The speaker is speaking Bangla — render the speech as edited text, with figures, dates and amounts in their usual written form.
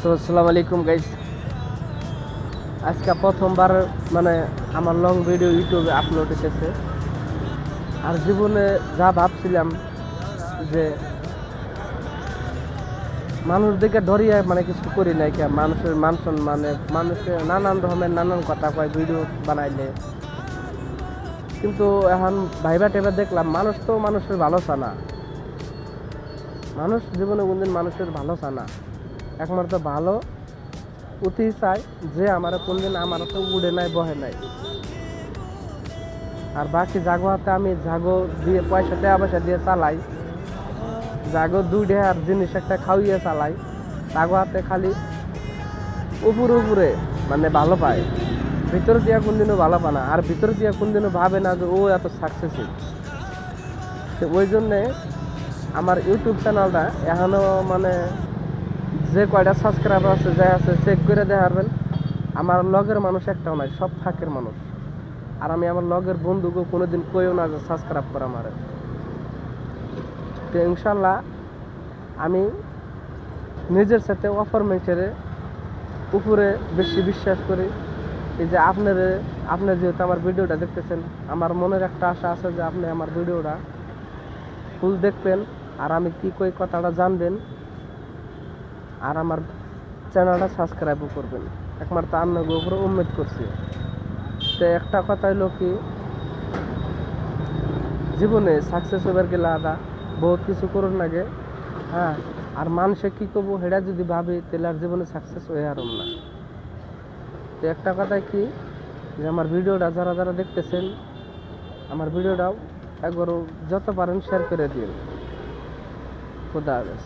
সো আসসালামু আলাইকুম গাইস। আজকে প্রথমবার মানে আমার লং ভিডিও ইউটিউবে আপলোড এসেছে। আর জীবনে যা ভাবছিলাম যে মানুষ দেখে ডরিয়ে মানে কিছু করি নাই, কে মানুষের মানে মানুষের নানান রকমের নানান কথা কয় ভিডিও বানাইলে, কিন্তু এখন ভাইবা টেবা দেখলাম মানুষ তো মানুষের ভালো চানা, মানুষ জীবনে কোনদিন মানুষের ভালো চানা, একমাত্র ভালো অতি চাই যে আমার কোনদিন আমার তো উড়ে নাই বহে নাই। আর বাকি জাগো হাতে আমি জাগো দিয়ে পয়সা দিয়ে চালাই, জাগো দুই আর জিনিস একটা খাওয়িয়ে চালাই, জাগো হাতে খালি উপরে মানে ভালো পায়, ভিতর দিয়া কোনদিনও ভালো পায় না। আর ভিতর দিয়া কোনদিনও ভাবে না যে ও এত সাকসেসফুল। তো ওই জন্যে আমার ইউটিউব চ্যানেলটা এখনও মানে যে কয়টা সাবস্ক্রাইবার আছে যাই আছে চেক করে দেখাবেন, আমার লগের মানুষ একটাও নাই, সব ফাঁকের মানুষ। আর আমি আমার লগের বন্ধুকে কোনোদিন কইও না যে সাবস্ক্রাইব করে আমার। তো ইনশাল্লাহ আমি নিজের সাথে অফরমেন্টের উপরে বেশি বিশ্বাস করি। এই যে আপনার যেহেতু আমার ভিডিওটা দেখতেছেন, আমার মনের একটা আশা আছে যে আপনি আমার ভিডিওটা ফুল দেখবেন আর আমি কি কই কথাটা জানবেন, আর আমার চ্যানেলটা সাবস্ক্রাইবও করবেন। একমাত্র আপনাকে উপরে উম্মেদ করছি। তো একটা কথা হলো কি, জীবনে সাকসেস হবার গেলে আদা বহুত কিছু করুন লাগে, হ্যাঁ। আর মানুষে কী করবো সেটা যদি ভাবি তাহলে আর জীবনে সাকসেস হয়ে আরম না। তো একটা কথা কি, যে আমার ভিডিওটা যারা যারা দেখতেছেন, আমার ভিডিওটাও একবার যত পারেন শেয়ার করে দিন। খোদা হাফেজ।